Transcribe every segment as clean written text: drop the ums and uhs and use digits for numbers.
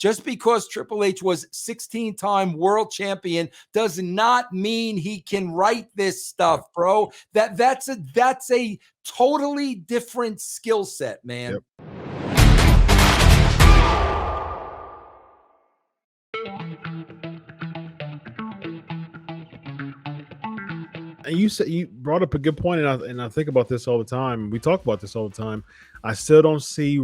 Just because Triple H was 16-time world champion does not mean he can write this stuff, bro. That's a totally different skill set, man. Yep. And you brought up a good point, and I think about this all the time. We talk about this all the time. I still don't see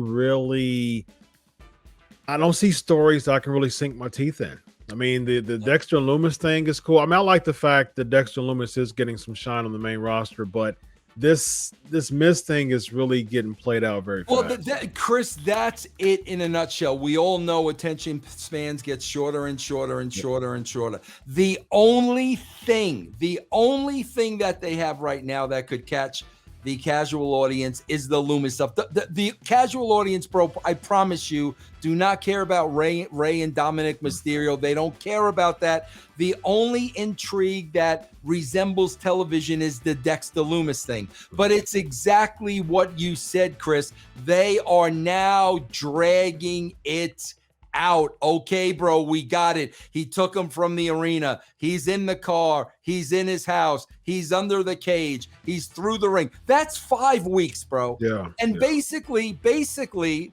stories that I can really sink my teeth in. I mean, the Dexter and Lumis thing is cool. I mean, I like the fact that Dexter and Lumis is getting some shine on the main roster, but this Miz thing is really getting played out very fast. Well, Chris, that's it in a nutshell. We all know attention spans get shorter and shorter and shorter and shorter. The only thing that they have right now that could catch the casual audience is the Lumis stuff. The casual audience, bro, I promise you, do not care about Ray and Dominik Mysterio. They don't care about that. The only intrigue that resembles television is the Dexter Lumis thing. But it's exactly what you said, Chris. They are now dragging it out. Okay, bro, we got it. He took him from the arena. He's in the car. He's in his house. He's under the cage. He's through the ring. That's 5 weeks, bro. Yeah. And basically,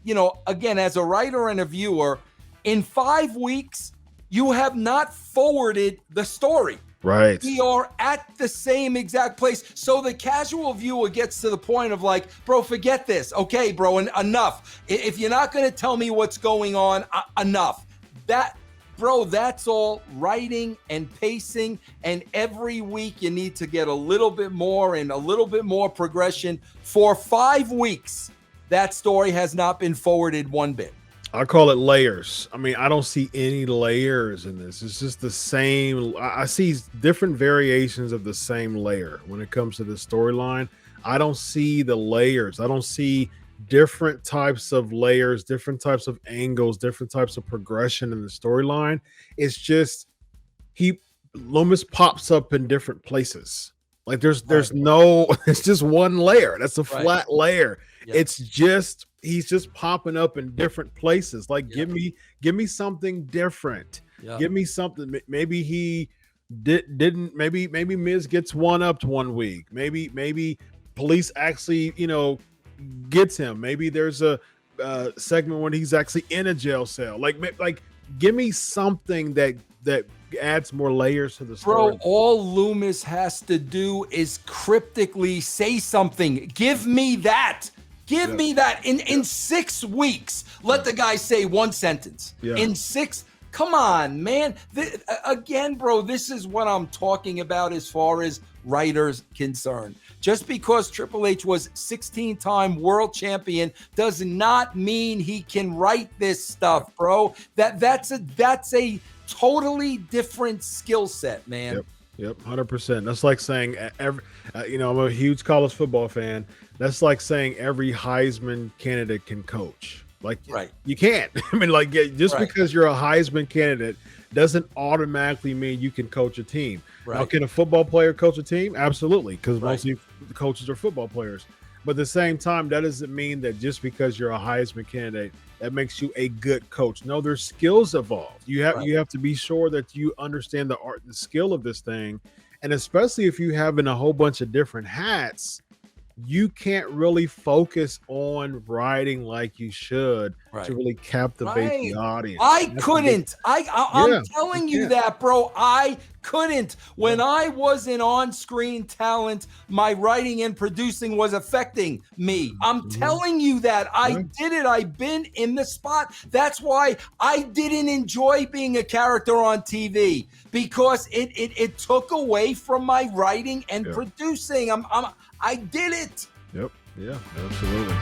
you know, again, as a writer and a viewer, in 5 weeks, you have not forwarded the story. Right. We are at the same exact place. So the casual viewer gets to the point of like, bro, forget this. Okay, bro, enough. If you're not going to tell me what's going on, enough. Bro, that's all writing and pacing. And every week you need to get a little bit more and a little bit more progression. For 5 weeks, that story has not been forwarded one bit. I call it layers. I mean, I don't see any layers in this. It's just the same. I see different variations of the same layer when it comes to the storyline. I don't see the layers. I don't see different types of layers, different types of angles, different types of progression in the storyline. It's just Lumis pops up in different places. Like there's no, it's just one layer. That's a flat layer. Yep. It's just, he's just popping up in different places. Like, give me something different. Yep. Give me something. Maybe he didn't, maybe Miz gets one-upped one week. Maybe police actually, gets him. Maybe there's a segment when he's actually in a jail cell. Like give me something that adds more layers to the story. Bro, all Lumis has to do is cryptically say something. Give me that. Give me that. In 6 weeks, let the guy say one sentence. Yeah. In 6, come on, man. Again, bro, this is what I'm talking about as far as writers concerned. Just because Triple H was 16-time world champion does not mean he can write this stuff, bro. That's a totally different skill set, man. Yep, 100%. That's like saying I'm a huge college football fan. That's like saying every Heisman candidate can coach. Like, you can't. I mean, like, just because you're a Heisman candidate doesn't automatically mean you can coach a team. Now, can a football player coach a team? Absolutely, because most of the coaches are football players. But at the same time, that doesn't mean that just because you're a Heisman candidate, that makes you a good coach. No, their skills evolve. You have to be sure that you understand the art and skill of this thing. And especially if you have in a whole bunch of different hats, you can't really focus on writing like you should to really captivate the audience. I'm telling you that, bro. I couldn't. When I was an on-screen talent, my writing and producing was affecting me. I'm telling you that. I did it. I've been in the spot. That's why I didn't enjoy being a character on TV, because it took away from my writing and producing. I did it. Yep. Yeah, absolutely.